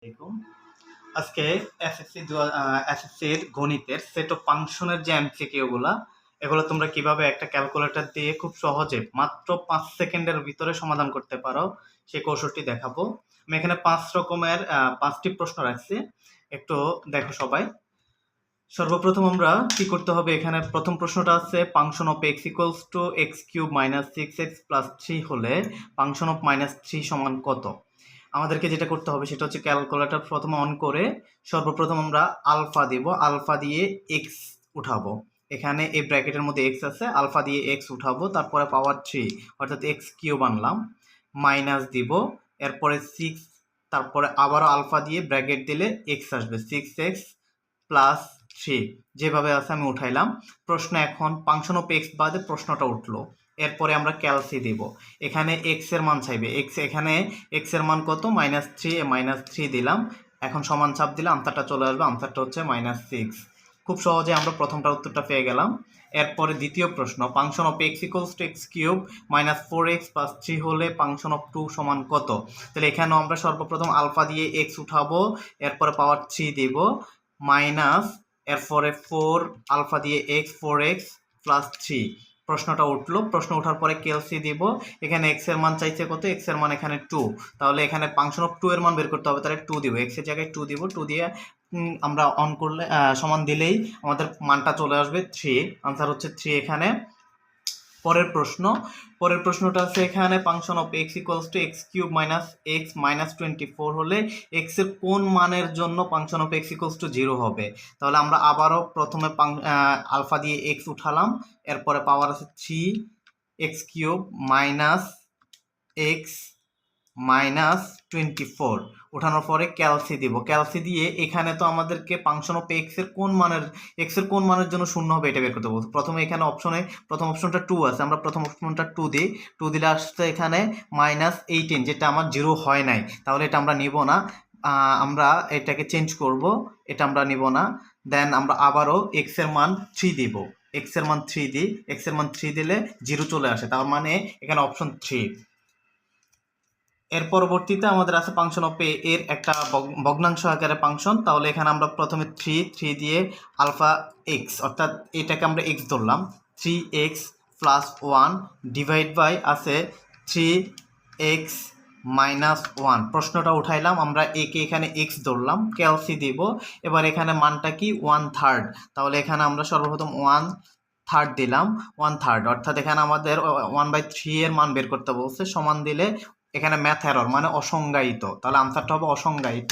দেখুন আজকে এসএসসির গণিতের সেট অফ ফাংশনের যে এমসিকিউ গুলা এগুলো তোমরা কিভাবে একটা ক্যালকুলেটর দিয়ে খুব সহজে মাত্র 5 সেকেন্ডের ভিতরে সমাধান করতে পারো সেই কৌশলটি দেখাবো। আমি এখানে 5 রকমের 5টি প্রশ্ন রাখছি, একটু দেখো সবাই। সর্বপ্রথম আমরা কি করতে হবে, এখানে প্রথম প্রশ্নটা আছে function of x equals to x cube minus 6x plus 3 হলে ফাংশন অফ -3 সমান কত। আমাদেরকে যেটা করতে হবে সেটা হচ্ছে ক্যালকুলেটর প্রথমে অন করে সর্বপ্রথম আমরা আলফা দিব, আলফা দিয়ে এক্স উঠাবো। এখানে এই ব্র্যাকেটের মধ্যে এক্স আছে, আলফা দিয়ে এক্স উঠাবো, তারপরে পাওয়ার 3 অর্থাৎ এক্স কিউব আনলাম, মাইনাস দিব, এরপরে 6, তারপরে আবারও আলফা দিয়ে ব্র্যাকেট দিলে এক্স আসবে, 6x প্লাস 3 যেভাবে আছে আমি উঠাইলাম। প্রশ্ন এখন ফাংশন অফ এক্স বাদে প্রশ্নটা উঠলো। এরপরে আমরা ক্যালসি দিব, এখানে এক্স এর মান চাইবে, এখানে এক্স এর মান কত, -3 দিলাম। এখন সমান চাপ দিলে আনসারটা চলে আসবে, আনসারটা হচ্ছে -6। খুব সহজে আমরা প্রথমটার উত্তরটা পেয়ে গেলাম। এরপরে দ্বিতীয় প্রশ্ন, function of x equals to x cube -4x plus 3 হলে ফাংশন অফ 2 সমান কত। তাহলে এখানেও আমরা সর্বপ্রথম আলফা দিয়ে এক্স উঠাবো, এরপরে পাওয়ার 3 দিব, মাইনাস, এরপরে 4 আলফা দিয়ে এক্স, 4x প্লাস 3। প্রশ্নটা উঠলো, প্রশ্ন ওঠার পরে কেলসি দিব, এখানে এক্স এর মান চাইছে কত, এক্স এর মান এখানে 2, তাহলে এখানে ফাংশন অফ 2 এর মান বের করতে হবে, তাহলে 2 দিব, এক্স এর জায়গায় 2 দিব, 2 দিয়ে আমরা অন করলে সমান দিলেই আমাদের মানটা চলে আসবে 3, আনসার হচ্ছে 3 এখানে। পরের প্রশ্নটা আছে এখানে function of x equals to x cube minus x minus 24 হলে এক্স এর কোন মানের জন্য function of x equals to 0 হবে। তাহলে আমরা আবারও প্রথমে আলফা দিয়ে এক্স উঠালাম, এরপরে পাওয়ার আছে 3 x cube minus x minus 24, ওঠানোর পরে ক্যালসি দিব, ক্যালসি দিয়ে এখানে তো আমাদেরকে ফাংশন অফ এক্স এর কোন মানের জন্য শূন্য হবে এটা বের করতে বলছে। প্রথমে এখানে অপশনে প্রথম অপশনটা 2 আছে, আমরা প্রথম অপশনটা 2 দিই, 2 দিলে আসছে এখানে -18, যেটা আমার 0 হয় নাই, তাহলে এটা আমরা নিব না, আমরা এটাকে চেঞ্জ করব, এটা আমরা নিব না। দেন আমরা আবারও এক্স এর মান 3 দিব, এক্স এর মান 3 দিই, এক্স এর মান 3 দিলে 0 চলে আসে, তার মানে এখানে অপশন 3। এর পরবর্তীতে আমাদের আছে ফাংশন অফ এর একটা ভগ্নাংশ আকারে ফাংশন, তাহলে এখানে আমরা প্রথমে 3 দিয়ে আলফা এক্স, অর্থাৎ এটাকে আমরা এক্স ধরলাম, 3x প্লাস 1 ডিভাইড বাই আছে 3x মাইনাস 1। প্রশ্নটা উঠাইলাম, আমরা একে এখানে এক্স ধরলাম, ক্যালসি দিব, এবার এখানে মানটা কি 1/3, তাহলে এখানে আমরা সর্বপ্রথম 1/3 দিলাম, 1/3 অর্থাৎ এখানে আমাদের 1/3 এর মান বের করতে বলছে, সমান দিলে এখানে ম্যাথ এরর মানে অসংজ্ঞায়িত, তাহলে আনসারটা হবে অসংজ্ঞায়িত।